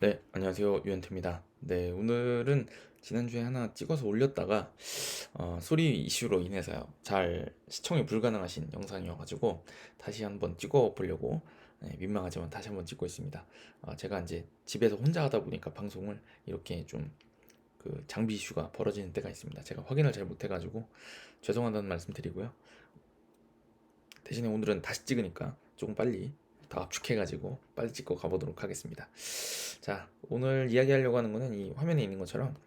네, 안녕하세요. 유현태입니다. 네, 오늘은 지난주에 하나 찍어서 올렸다가 소리 이슈로 인해서요. 잘 시청이 불가능하신 영상이어가지고 다시 한번 찍어 보려고 민망하지만 다시 한번 찍고 있습니다. 제가 이제 집에서 혼자 하다 보니까 방송을 이렇게 좀 그 장비 이슈가 벌어지는 때가 있습니다. 제가 확인을 잘 못해가지고 죄송하다는 말씀 드리고요. 대신에 오늘은 다시 찍으니까 조금 빨리 더 압축해가지고 빨리 찍고 가보도록 하겠습니다. 자, 오늘 이야기하려고 하는 거는 이 화면에 있는 것처럼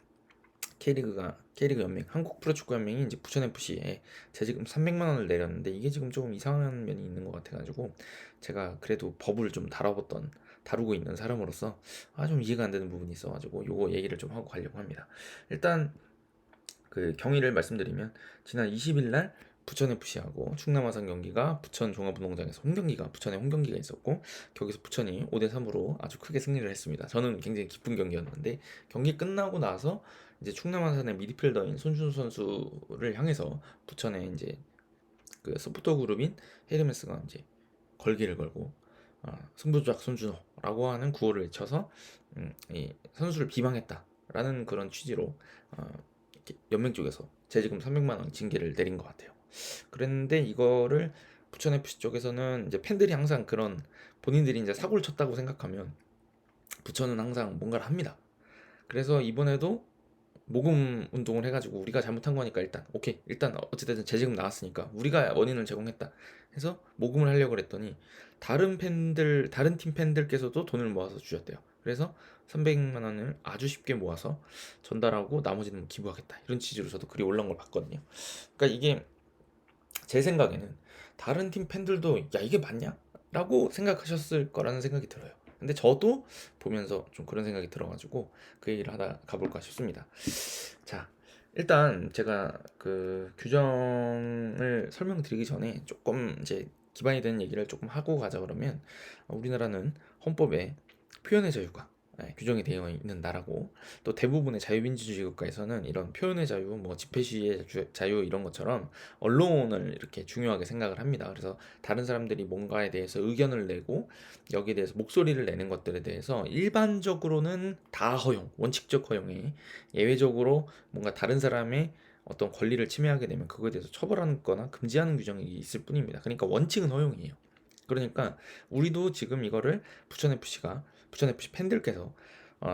K리그 연맹, 한국 프로축구 연맹이 이제 부천 FC에 제지금 300만 원을 내렸는데 이게 지금 조금 이상한 면이 있는 것 같아가지고 제가 그래도 법을 좀 다루고 있는 사람으로서 좀 이해가 안 되는 부분이 있어가지고 요거 얘기를 좀 하고 가려고 합니다. 일단 그 경위를 말씀드리면 지난 20일 날 부천 FC하고 충남 아산 경기가 부천 종합운동장에서 부천에 홈경기가 있었고 거기서 부천이 5대 3으로 아주 크게 승리를 했습니다. 저는 굉장히 기쁜 경기였는데 경기 끝나고 나서 이제 충남 아산의 미드필더인 손준수 선수를 향해서 부천의 이제 그 서포터 그룹인 헤르메스가 이제 걸기를 걸고 승부조작 손준호라고 하는 구호를 외쳐서 이 선수를 비방했다라는 그런 취지로 연맹 쪽에서 제지금 300만 원 징계를 내린 것 같아요. 그랬는데 이거를 부천 FC 쪽에서는 이제 팬들이 항상 그런 본인들이 이제 사고를 쳤다고 생각하면 부천은 항상 뭔가를 합니다. 그래서 이번에도 모금 운동을 해가지고 우리가 잘못한 거니까 일단 오케이 일단 어찌됐든 재지금 나왔으니까 우리가 원인을 제공했다 해서 모금을 하려고 했더니 다른 팀 팬들께서도 돈을 모아서 주셨대요. 그래서 300만 원을 아주 쉽게 모아서 전달하고 나머지는 기부하겠다 이런 취지로 저도 글이 올라온 걸 봤거든요. 그러니까 이게 제 생각에는 다른 팀 팬들도 야 이게 맞냐? 라고 생각하셨을 거라는 생각이 들어요. 근데 저도 보면서 좀 그런 생각이 들어가지고 그 얘기를 하다 가볼까 싶습니다. 자, 일단 제가 그 규정을 설명드리기 전에 조금 이제 기반이 되는 얘기를 조금 하고 가자 그러면 우리나라는 헌법에 표현의 자유가 규정이 되어 있는 나라고 또 대부분의 자유민주주의 국가에서는 이런 표현의 자유, 뭐 집회 시위의 자유 이런 것처럼 언론을 이렇게 중요하게 생각을 합니다. 그래서 다른 사람들이 뭔가에 대해서 의견을 내고 여기에 대해서 목소리를 내는 것들에 대해서 일반적으로는 다 허용, 원칙적 허용에 예외적으로 뭔가 다른 사람의 어떤 권리를 침해하게 되면 그거에 대해서 처벌하는 거나 금지하는 규정이 있을 뿐입니다. 그러니까 원칙은 허용이에요. 그러니까 우리도 지금 이거를 부천 FC 팬들께서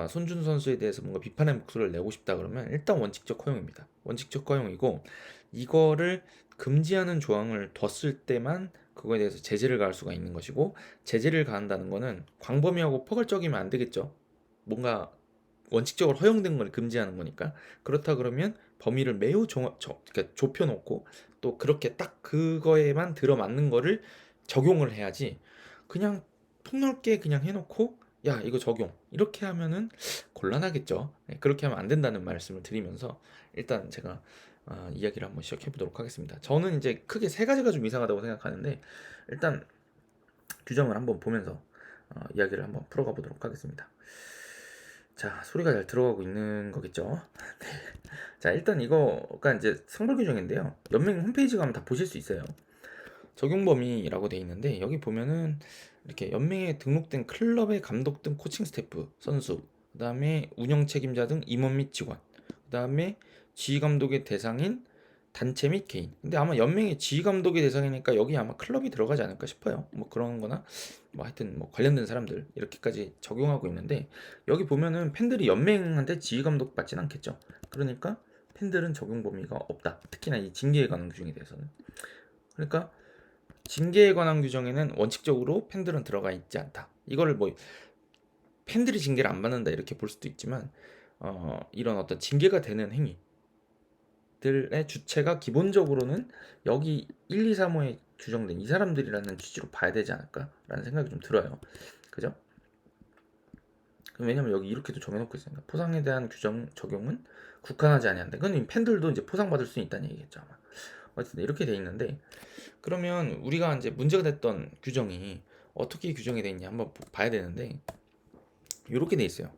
손준 선수에 대해서 뭔가 비판의 목소리를 내고 싶다 그러면 일단 원칙적 허용입니다. 원칙적 허용이고 이거를 금지하는 조항을 뒀을 때만 그거에 대해서 제재를 가할 수가 있는 것이고 제재를 가한다는 거는 광범위하고 포괄적이면 안 되겠죠. 뭔가 원칙적으로 허용된 걸 금지하는 거니까 그렇다 그러면 범위를 매우 그러니까 좁혀놓고 또 그렇게 딱 그거에만 들어맞는 거를 적용을 해야지 그냥 폭넓게 그냥 해놓고 야 이거 적용 이렇게 하면은 곤란하겠죠. 그렇게 하면 안 된다는 말씀을 드리면서 일단 제가 이야기를 한번 시작해 보도록 하겠습니다. 저는 이제 크게 세 가지가 좀 이상하다고 생각하는데 일단 규정을 한번 보면서 이야기를 한번 풀어가 보도록 하겠습니다. 자, 소리가 잘 들어가고 있는 거겠죠? 네. 자, 일단 이거가 이제 상벌 규정인데요. 연맹 홈페이지 가면 다 보실 수 있어요. 적용 범위라고 돼 있는데 여기 보면은 이렇게 연맹에 등록된 클럽의 감독 등 코칭 스태프, 선수, 그다음에 운영 책임자 등 임원 및 직원, 그다음에 지휘 감독의 대상인 단체 및 개인. 근데 아마 연맹의 지휘 감독의 대상이니까 여기 아마 클럽이 들어가지 않을까 싶어요. 뭐 그런 거나 뭐 하여튼 뭐 관련된 사람들 이렇게까지 적용하고 있는데 여기 보면은 팬들이 연맹한테 지휘 감독 받진 않겠죠. 그러니까 팬들은 적용 범위가 없다. 특히나 이 징계에 관한 규정에 대해서는. 그러니까 징계에 관한 규정에는 원칙적으로 팬들은 들어가 있지 않다. 이거를 뭐 팬들이 징계를 안 받는다 이렇게 볼 수도 있지만 이런 어떤 징계가 되는 행위들의 주체가 기본적으로는 여기 1, 2, 3호에 규정된 이 사람들이라는 취지로 봐야 되지 않을까라는 생각이 좀 들어요. 그죠? 왜냐면 여기 이렇게도 정해놓고 있습니다. 포상에 대한 규정 적용은 국한하지 아니한다. 그건 팬들도 이제 포상받을 수 있다는 얘기겠죠 아마. 어쨌든 이렇게 돼 있는데 그러면 우리가 이제 문제가 됐던 규정이 어떻게 규정이 돼 있냐 한번 봐야 되는데 이렇게 돼 있어요.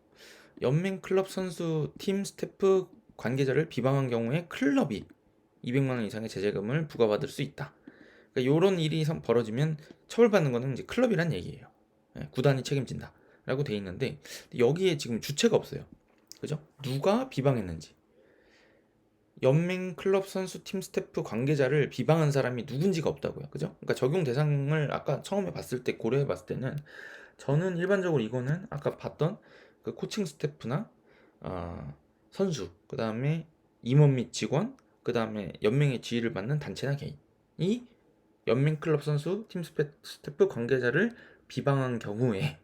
연맹 클럽 선수 팀 스태프 관계자를 비방한 경우에 클럽이 200만 원 이상의 제재금을 부과받을 수 있다. 그러니까 이런 일이 벌어지면 처벌받는 거는 이제 클럽이란 얘기예요. 구단이 책임진다. 라고 돼 있는데 여기에 지금 주체가 없어요. 그죠? 누가 비방했는지. 연맹, 클럽, 선수, 팀, 스태프, 관계자를 비방한 사람이 누군지가 없다고요. 그죠? 그러니까 적용 대상을 아까 처음에 봤을 때 고려해 봤을 때는 저는 일반적으로 이거는 아까 봤던 그 코칭 스태프나 선수, 그 다음에 임원 및 직원, 그 다음에 연맹의 지휘를 받는 단체나 개인, 이 연맹, 클럽, 선수, 팀, 스태프, 관계자를 비방한 경우에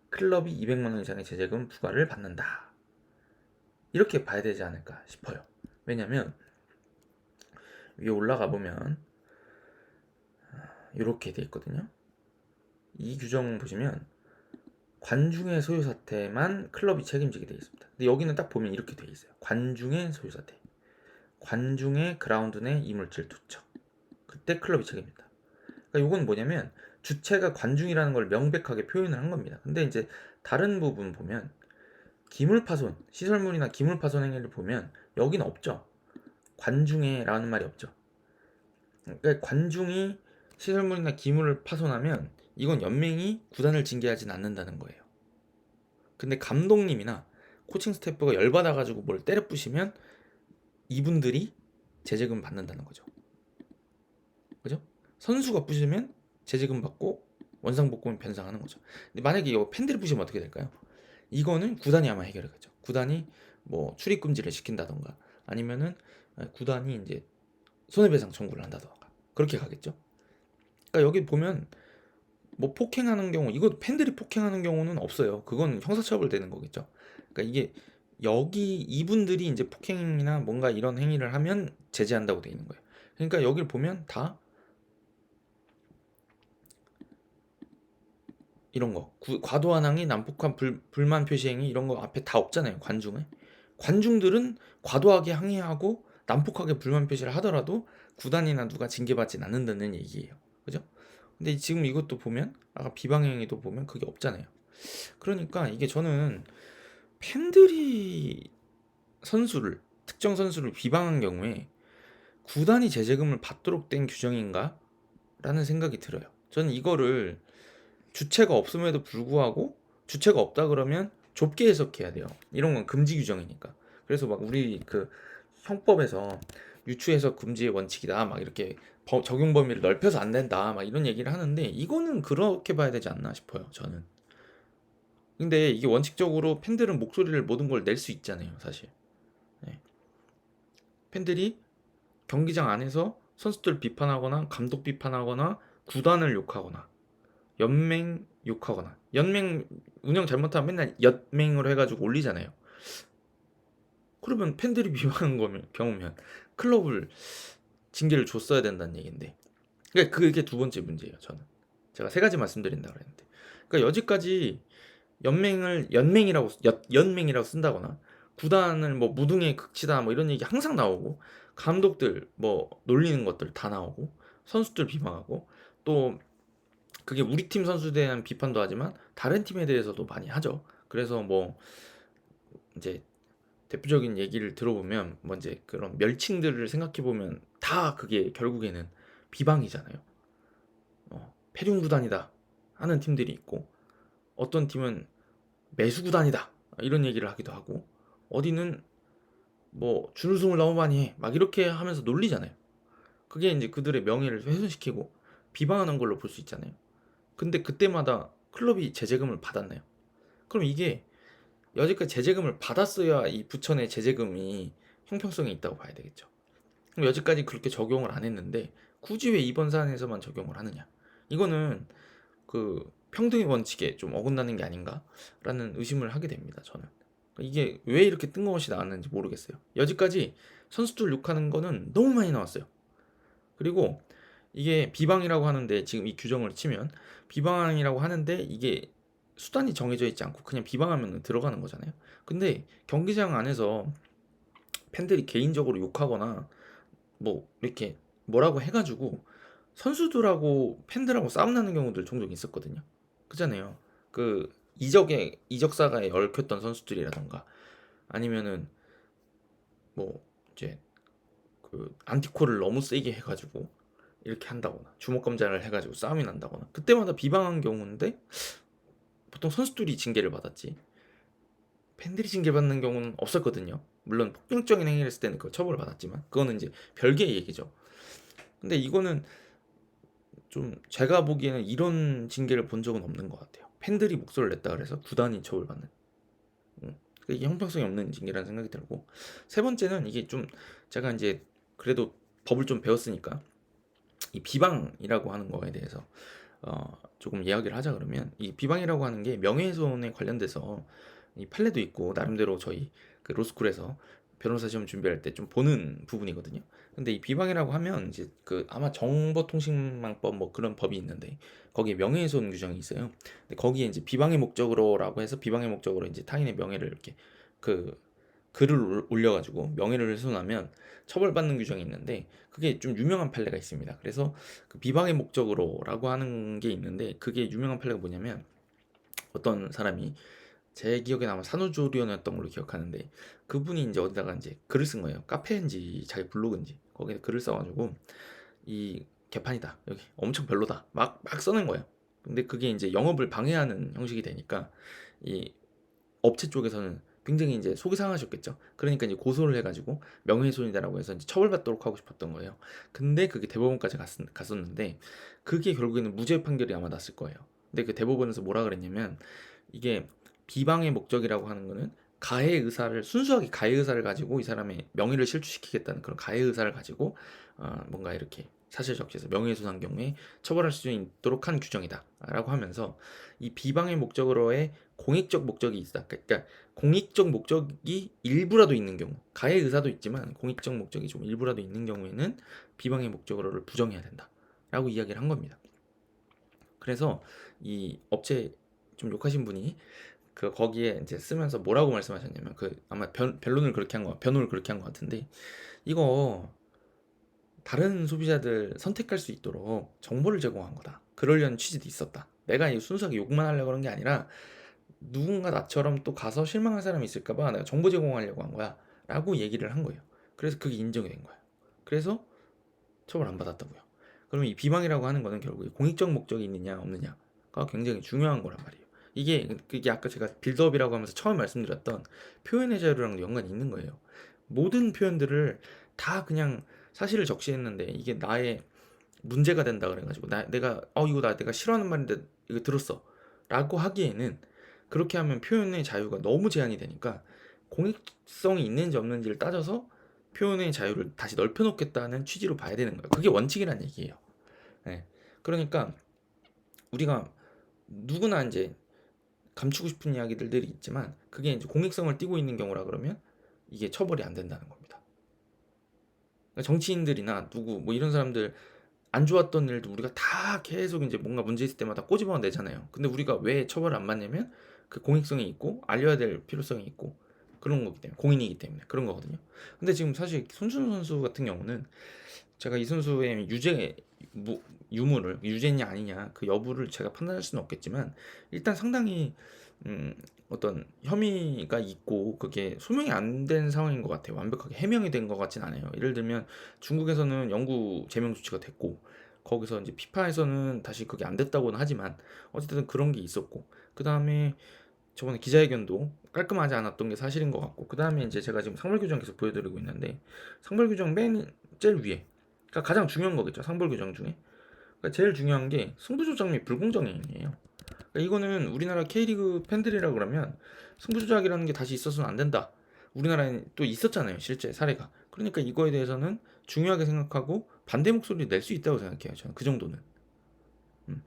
클럽이 200만 원 이상의 제재금 부과를 받는다. 이렇게 봐야 되지 않을까 싶어요. 왜냐면 위에 올라가 보면 이렇게 돼 있거든요. 이 규정 보시면 관중의 소유 사태만 클럽이 책임지게 되어 있습니다. 근데 여기는 딱 보면 이렇게 되어 있어요. 관중의 소유 사태, 관중의 그라운드 내 이물질 투척, 그때 클럽이 책임진다. 그러니까 이건 뭐냐면 주체가 관중이라는 걸 명백하게 표현을 한 겁니다. 근데 이제 다른 부분 보면 기물파손, 시설물이나 기물파손 행위를 보면 여기는 없죠. 관중의라는 말이 없죠. 그러니까 관중이 시설물이나 기물을 파손하면 이건 연맹이 구단을 징계하진 않는다는 거예요. 근데 감독님이나 코칭 스태프가 열받아가지고 뭘 때려 부시면 이분들이 제재금 받는다는 거죠. 그죠? 선수가 부시면 제재금 받고 원상복구는 변상하는 거죠. 근데 만약에 이거 팬들이 부시면 어떻게 될까요? 이거는 구단이 아마 해결하겠죠. 구단이 뭐 출입 금지를 시킨다던가 아니면은 구단이 이제 손해배상 청구를 한다던가 그렇게 가겠죠. 그러니까 여기 보면 뭐 폭행하는 경우 이거 팬들이 폭행하는 경우는 없어요. 그건 형사처벌 되는 거겠죠. 그러니까 이게 여기 이분들이 이제 폭행이나 뭔가 이런 행위를 하면 제재한다고 돼 있는 거예요. 그러니까 여기를 보면 다 이런 거 과도한 항의, 난폭한 불만 표시 행위 이런 거 앞에 다 없잖아요. 관중들은 과도하게 항의하고 난폭하게 불만 표시를 하더라도 구단이나 누가 징계받진 않는다는 얘기예요. 그죠? 근데 지금 이것도 보면 아까 비방 행위도 보면 그게 없잖아요. 그러니까 이게 저는 팬들이 특정 선수를 비방한 경우에 구단이 제재금을 받도록 된 규정인가? 라는 생각이 들어요. 저는 이거를 주체가 없음에도 불구하고 주체가 없다 그러면 좁게 해석해야 돼요. 이런 건 금지 규정이니까. 그래서 막 우리 그 형법에서 유추 해석 금지의 원칙이다 막 이렇게 적용 범위를 넓혀서 안 된다 막 이런 얘기를 하는데 이거는 그렇게 봐야 되지 않나 싶어요. 저는. 근데 이게 원칙적으로 팬들은 목소리를 모든 걸 낼 수 있잖아요, 사실. 네. 팬들이 경기장 안에서 선수들 비판하거나 감독 비판하거나 구단을 욕하거나 연맹 욕하거나 연맹 운영 잘못하면 맨날 연맹으로 해가지고 올리잖아요. 그러면 팬들이 비방한 거면 경우면 클럽을 징계를 줬어야 된다는 얘기인데 그러니까 그게 두 번째 문제예요. 저는 제가 세 가지 말씀드린다고 그랬는데 그러니까 여지까지 연맹이라고 쓴다거나 구단을 뭐 무등의 극치다 뭐 이런 얘기 항상 나오고 감독들 뭐 놀리는 것들 다 나오고 선수들 비방하고 또 그게 우리 팀 선수에 대한 비판도 하지만 다른 팀에 대해서도 많이 하죠. 그래서 뭐 이제 대표적인 얘기를 들어보면 뭐 이제 그런 멸칭들을 생각해 보면 다 그게 결국에는 비방이잖아요. 패륜 구단이다 하는 팀들이 있고 어떤 팀은 매수 구단이다 이런 얘기를 하기도 하고 어디는 뭐 준우승을 너무 많이 해 막 이렇게 하면서 놀리잖아요. 그게 이제 그들의 명예를 훼손시키고 비방하는 걸로 볼 수 있잖아요. 근데 그때마다 클럽이 제재금을 받았나요? 그럼 이게 여지까지 제재금을 받았어야 이 부처 내 제재금이 형평성이 있다고 봐야 되겠죠. 그럼 여지까지 그렇게 적용을 안 했는데 굳이 왜 이번 사안에서만 적용을 하느냐? 이거는 그 평등의 원칙에 좀 어긋나는 게 아닌가라는 의심을 하게 됩니다. 저는 이게 왜 이렇게 뜬금없이 나왔는지 모르겠어요. 여지까지 선수들 욕하는 거는 너무 많이 나왔어요. 그리고 이게 비방이라고 하는데 지금 이 규정을 치면 비방이라고 하는데 이게 수단이 정해져 있지 않고 그냥 비방하면 들어가는 거잖아요. 근데 경기장 안에서 팬들이 개인적으로 욕하거나 뭐 이렇게 뭐라고 해가지고 선수들하고 팬들하고 싸움 나는 경우들 종종 있었거든요. 그잖아요. 그 이적사가에 얽혔던 선수들이라던가 아니면은 뭐 이제 그 안티콜을 너무 세게 해가지고 이렇게 한다거나 주먹 검사를 해가지고 싸움이 난다거나 그때마다 비방한 경우인데 보통 선수들이 징계를 받았지 팬들이 징계받는 경우는 없었거든요. 물론 폭력적인 행위를 했을 때는 그 처벌을 받았지만 그거는 이제 별개의 얘기죠. 근데 이거는 좀 제가 보기에는 이런 징계를 본 적은 없는 것 같아요. 팬들이 목소리를 냈다 그래서 구단이 처벌받는. 이게 형평성이 없는 징계라는 생각이 들고, 세 번째는 이게 좀 제가 이제 그래도 법을 좀 배웠으니까 이 비방이라고 하는 거에 대해서 조금 이야기를 하자. 그러면 이 비방이라고 하는 게 명예훼손에 관련돼서 이 판례도 있고 나름대로 저희 그 로스쿨에서 변호사 시험 준비할 때 좀 보는 부분이거든요. 근데 이 비방이라고 하면 이제 그 아마 정보통신망법 뭐 그런 법이 있는데 거기에 명예훼손 규정이 있어요. 근데 거기에 이제 비방의 목적으로라고 해서 비방의 목적으로 이제 타인의 명예를 이렇게 그 글을 올려가지고 명예를 훼손하면 처벌받는 규정이 있는데 그게 좀 유명한 판례가 있습니다. 그래서 그 비방의 목적으로라고 하는 게 있는데 그게 유명한 판례가 뭐냐면 어떤 사람이 제 기억에 아마 산후조리원이었던 걸로 기억하는데 그분이 이제 어디다가 이제 글을 쓴 거예요. 카페인지 자기 블로그인지 거기에 글을 써가지고 이 개판이다 여기 엄청 별로다 막 써낸 거예요. 근데 그게 이제 영업을 방해하는 형식이 되니까 이 업체 쪽에서는 굉장히 이제 속이 상하셨겠죠. 그러니까 이제 고소를 해가지고 명예훼손이다라고 해서 이제 처벌받도록 하고 싶었던 거예요. 근데 그게 대법원까지 갔었는데 그게 결국에는 무죄 판결이 아마 났을 거예요. 근데 그 대법원에서 뭐라 그랬냐면 이게 비방의 목적이라고 하는 거는 가해 의사를 순수하게 가해 의사를 가지고 이 사람의 명예를 실추시키겠다는 그런 가해 의사를 가지고 뭔가 이렇게 사실 적시해서 명예훼손한 경우에 처벌할 수 있도록 한 규정이다라고 하면서 이 비방의 목적으로의 공익적 목적이 있다. 그러니까 공익적 목적이 일부라도 있는 경우, 가해 의사도 있지만 공익적 목적이 좀 일부라도 있는 경우에는 비방의 목적으로를 부정해야 된다라고 이야기를 한 겁니다. 그래서 이 업체 좀 욕하신 분이 그 거기에 이제 쓰면서 뭐라고 말씀하셨냐면 그 아마 변론을 그렇게 한 거, 변호를 그렇게 한 것 같은데 이거 다른 소비자들 선택할 수 있도록 정보를 제공한 거다. 그러려는 취지도 있었다. 내가 이 순수하게 욕만 하려고 그런 게 아니라 누군가 나처럼 또 가서 실망할 사람이 있을까봐 내가 정보 제공하려고 한 거야. 라고 얘기를 한 거예요. 그래서 그게 인정이 된 거예요. 그래서 처벌 안 받았다고요. 그러면 이 비방이라고 하는 거는 결국에 공익적 목적이 있느냐 없느냐가 굉장히 중요한 거란 말이에요. 이게 아까 제가 빌드업이라고 하면서 처음 말씀드렸던 표현의 자유랑도 연관이 있는 거예요. 모든 표현들을 다 그냥 사실을 적시했는데 이게 나의 문제가 된다 그래가지고 내가 이거 내가 싫어하는 말인데 이거 들었어 라고 하기에는 그렇게 하면 표현의 자유가 너무 제한이 되니까 공익성이 있는지 없는지를 따져서 표현의 자유를 다시 넓혀놓겠다는 취지로 봐야 되는 거예요. 그게 원칙이란 얘기예요. 네. 그러니까 우리가 누구나 이제 감추고 싶은 이야기들이 있지만 그게 이제 공익성을 띠고 있는 경우라 그러면 이게 처벌이 안 된다는 겁니다. 그러니까 정치인들이나 누구 뭐 이런 사람들 안 좋았던 일도 우리가 다 계속 이제 뭔가 문제 있을 때마다 꼬집어 내잖아요. 근데 우리가 왜 처벌을 안 받냐면 그 공익성이 있고 알려야 될 필요성이 있고 그런 거기 때문에 공인이기 때문에 그런 거거든요. 근데 지금 사실 손준호 선수 같은 경우는 제가 이 선수의 유무를 유죄냐 아니냐 그 여부를 제가 판단할 수는 없겠지만 일단 상당히 음, 어떤 혐의가 있고 그게 소명이 안 된 상황인 것 같아요. 완벽하게 해명이 된 것 같진 않아요. 예를 들면 중국에서는 영구 제명 조치가 됐고 거기서 이제 피파에서는 다시 그게 안 됐다고는 하지만 어쨌든 그런 게 있었고 그 다음에 저번에 기자회견도 깔끔하지 않았던 게 사실인 것 같고 그 다음에 이제 제가 지금 상벌 규정 계속 보여드리고 있는데 상벌 규정 맨 제일 위에 그러니까 가장 중요한 거겠죠. 상벌 규정 중에 그러니까 제일 중요한 게 승부조작 및 불공정행위예요. 그러니까 이거는 우리나라 K리그 팬들이라 그러면 승부조작이라는 게 다시 있어서는 안 된다. 우리나라에 또 있었잖아요, 실제 사례가. 그러니까 이거에 대해서는 중요하게 생각하고 반대 목소리를 낼 수 있다고 생각해요. 저는 그 정도는. 음.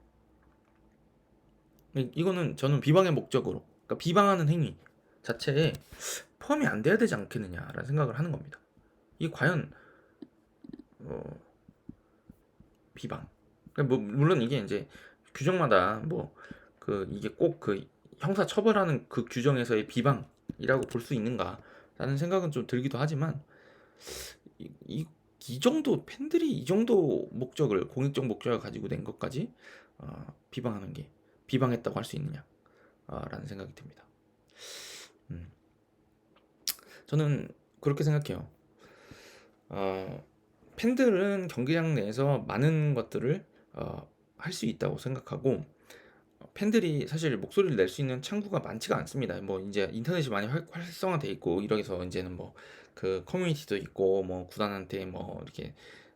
이거는 저는 비방의 목적으로, 그러니까 비방하는 행위 자체에 포함이 안 돼야 되지 않겠느냐라는 생각을 하는 겁니다. 이게 과연 어, 비방. 그러니까 뭐 물론 이게 이제 규정마다 뭐 그 이게 꼭 그 형사 처벌하는 그 규정에서의 비방이라고 볼 수 있는가라는 생각은 좀 들기도 하지만 이 정도 팬들이 이 정도 목적을 공익적 목적을 가지고 낸 것까지 비방하는 게 비방했다고 할 수 있느냐라는 생각이 듭니다. 음, 저는 그렇게 생각해요. 팬들은 경기장 내에서 많은 것들을 할 수 있다고 생각하고 팬들이 사실 목소리를 낼 수 있는 창구가 많지가 않습니다. 뭐 인제 인터넷이 많이 활성화돼 있고 이래서 인제는 뭐 그 커뮤니티도 있고 뭐 구단한테 뭐 이렇게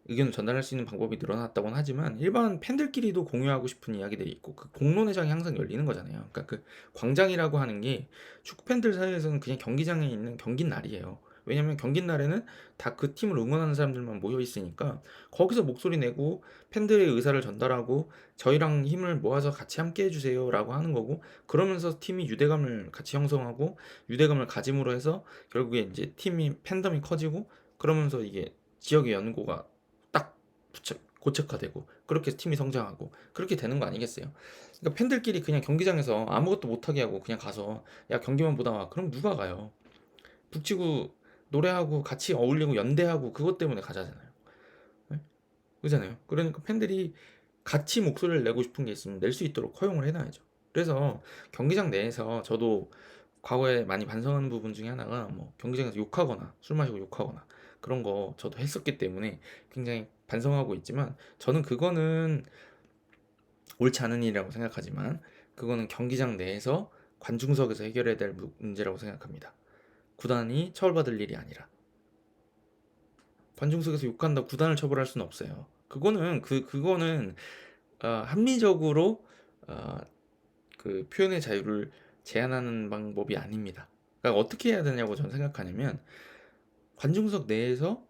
의견을 전달할 수 있는 방법이 늘어났다고는 하지만 일반 팬들끼리도 공유하고 싶은 이야기들이 있고 그 공론회장이 항상 열리는 거잖아요. 그러니까 그 광장이라고 하는 게 축구 팬들 사이에서는 그냥 경기장에 있는 경기날이에요. 왜냐면 경기날에는 다 그 팀을 응원하는 사람들만 모여 있으니까 거기서 목소리 내고 팬들의 의사를 전달하고 "저희랑 힘을 모아서 같이 함께 해 주세요."라고 하는 거고, 그러면서 팀이 유대감을 같이 형성하고 유대감을 가짐으로 해서 결국에 인제 팀이 팬덤이 커지고, 그러면서 이게 지역의 연고가 딱 고착화되고 그렇게 해서 팀이 성장하고 그렇게 되는 거 아니겠어요? 그러니까 팬들끼리 그냥 경기장에서 아무것도 못하게 하고 그냥 가서 "야 경기만 보다 와." 그럼 누가 가요? 북치고 노래하고 같이 어울리고 연대하고 그것 때문에 가자잖아요. 예? 그잖아요. 그러니까 팬들이 같이 목소리를 내고 싶은 게 있으면 낼 수 있도록 허용을 해 놔야죠. 그래서 경기장 내에서 저도 과거에 많이 반성하는 부분 중에 하나가 뭐 경기장에서 욕하거나 술 마시고 욕하거나 그런 거 저도 했었기 때문에 굉장히 반성하고 있지만, 저는 그거는 옳지 않은 일이라고 생각하지만 그거는 경기장 내에서 관중석에서 해결해야 될 문제라고 생각합니다. 구단이 처벌받을 일이 아니라. 관중석에서 욕한다고 구단을 처벌할 수는 없어요. 그거는 합리적으로 어 그 표현의 자유를 제한하는 방법이 아닙니다. 그러니까 어떻게 해야 되냐고 저는 생각하냐면, 관중석 내에서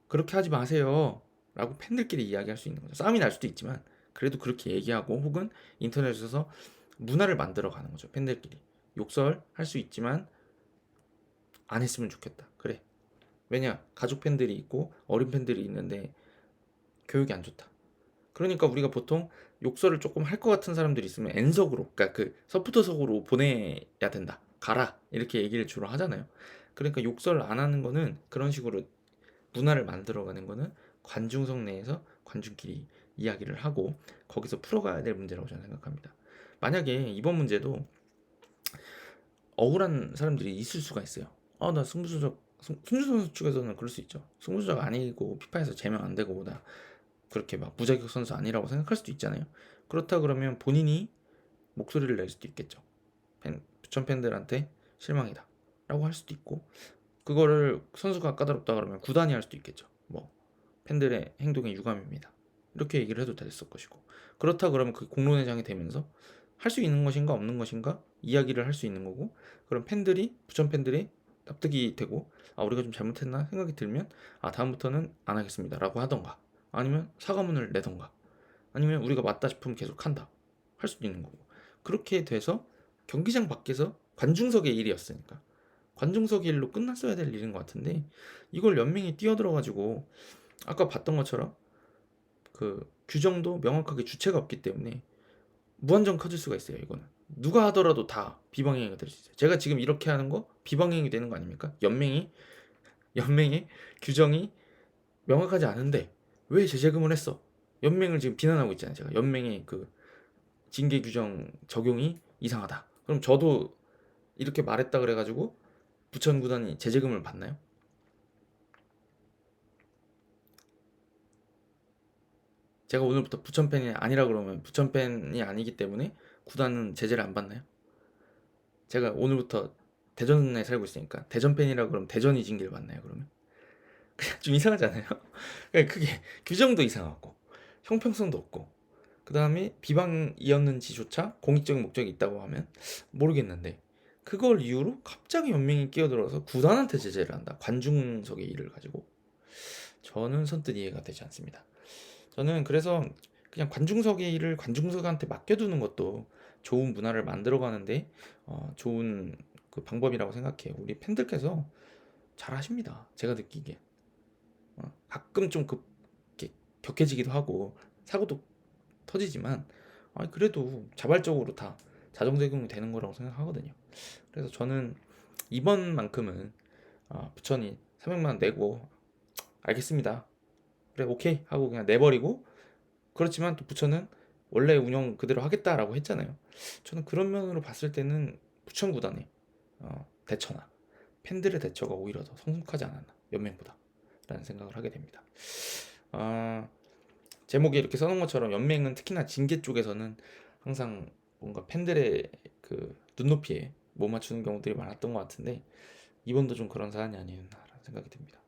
"그렇게 하지 마세요."라고 팬들끼리 이야기할 수 있는 거죠. 싸움이 날 수도 있지만 그래도 그렇게 얘기하고, 혹은 인터넷에서 문화를 만들어 가는 거죠, 팬들끼리. 욕설할 수 있지만 "안 했으면 좋겠다." 그래. 왜냐? 가족 팬들이 있고 어린 팬들이 있는데 교육이 안 좋다. 그러니까 우리가 보통 욕설을 조금 할 것 같은 사람들이 있으면 N석으로, 그러니까 그 서포터석으로 보내야 된다. "가라." 이렇게 얘기를 주로 하잖아요. 그러니까 욕설 안 하는 거는, 그런 식으로 문화를 만들어 가는 거는 관중석 내에서 관중끼리 이야기를 하고 거기서 풀어가야 될 문제라고 저는 생각합니다. 만약에 이번 문제도 억울한 사람들이 있을 수가 있어요. 나 승부 선수 측에서는 그럴 수 있죠. 승부수작 아니고 피파에서 제명 안 되고 나 그렇게 막 무자격 선수 아니라고 생각할 수도 있잖아요. 그렇다 그러면 본인이 목소리를 낼 수도 있겠죠. 부천 팬들한테 실망이다라고 할 수도 있고, 그거를 선수가 까다롭다 그러면 구단이 할 수도 있겠죠. 뭐 팬들의 행동이 유감입니다, 이렇게 얘기를 해도 됐을 것이고, 그렇다 그러면 그 공론회장이 되면서 할 수 있는 것인가 없는 것인가 이야기를 할 수 있는 거고, 그럼 부천 팬들이 납득이 되고 우리가 좀 잘못했나 생각이 들면 다음부터는 안 하겠습니다라고 하던가, 아니면 사과문을 내던가, 아니면 우리가 맞다 싶으면 계속 한다 할 수도 있는 거고, 그렇게 돼서 경기장 밖에서 관중석의 일이었으니까 관중석의 일로 끝났어야 될 일인 것 같은데, 이걸 연맹이 뛰어들어 가지고 아까 봤던 것처럼 그 규정도 명확하게 주체가 없기 때문에 무한정 커질 수가 있어요. 이거는 누가 하더라도 다 비방행위가 될 수 있어요. 제가 지금 이렇게 하는 거 비방행위 되는 거 아닙니까? 연맹의 규정이 명확하지 않은데 왜 재제금을 했어? 연맹을 지금 비난하고 있잖아요. 제가 연맹의 그 징계 규정 적용이 이상하다. 그럼 저도 이렇게 말했다 그래 가지고 부천 구단이 재제금을 받나요? 제가 오늘부터 부천 팬이 아니라 그러면 부천 팬이 아니기 때문에 구단은 제재를 안 받나요? 제가 오늘부터 대전에 살고 있으니까 대전 팬이라 그러면 대전이 징계를 받나요, 그러면? 좀 이상하잖아요. 그러니까 그게 규정도 이상하고 형평성도 없고, 그다음에 비방이었는지조차 공익적인 목적이 있다고 하면 모르겠는데, 그걸 이유로 갑자기 연맹이 끼어들어서 구단한테 제재를 한다. 관중석의 일을 가지고. 저는 선뜻 이해가 되지 않습니다. 저는 그래서 그냥 관중석의 일을 관중석한테 맡겨두는 것도 좋은 문화를 만들어가는데 좋은 그 방법이라고 생각해요. 우리 팬들께서 잘하십니다, 제가 느끼기에. 가끔 좀 이렇게 격해지기도 하고 사고도 터지지만 그래도 자발적으로 다 자정적용이 되는 거라고 생각하거든요. 그래서 저는 이번만큼은 부천이 300만 원 내고 알겠습니다, 그래 오케이 하고 그냥 내버리고, 그렇지만 또 부천은 원래 운영 그대로 하겠다라고 했잖아요. 저는 그런 면으로 봤을 때는 부천 구단의 대처나 팬들의 대처가 오히려 더 성숙하지 않았나, 연맹보다 라는 생각을 하게 됩니다. 제목에 이렇게 써놓은 것처럼 연맹은 특히나 징계 쪽에서는 항상 뭔가 팬들의 그 눈높이에 못 맞추는 경우들이 많았던 것 같은데 이번도 좀 그런 사안이 아니었나라는 생각이 듭니다.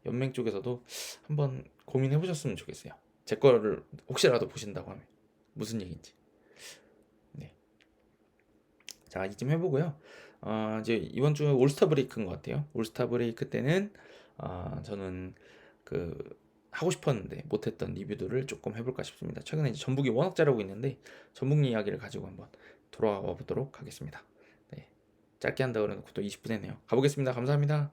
연맹 쪽에서도 한번 고민해 보셨으면 좋겠어요. 제 거를 혹시라도 보신다고 하면 무슨 얘기인지. 네. 자, 이쯤 해보고요. 이제 이번 주 올스타 브레이크인 것 같아요. 올스타 브레이크 때는 저는 그 하고 싶었는데 못했던 리뷰들을 조금 해볼까 싶습니다. 최근에 이제 전북이 워낙 잘하고 있는데 전북 이야기를 가지고 한번 돌아와 보도록 하겠습니다. 네. 짧게 한다 그래놓고 또 20분 했네요. 가보겠습니다. 감사합니다.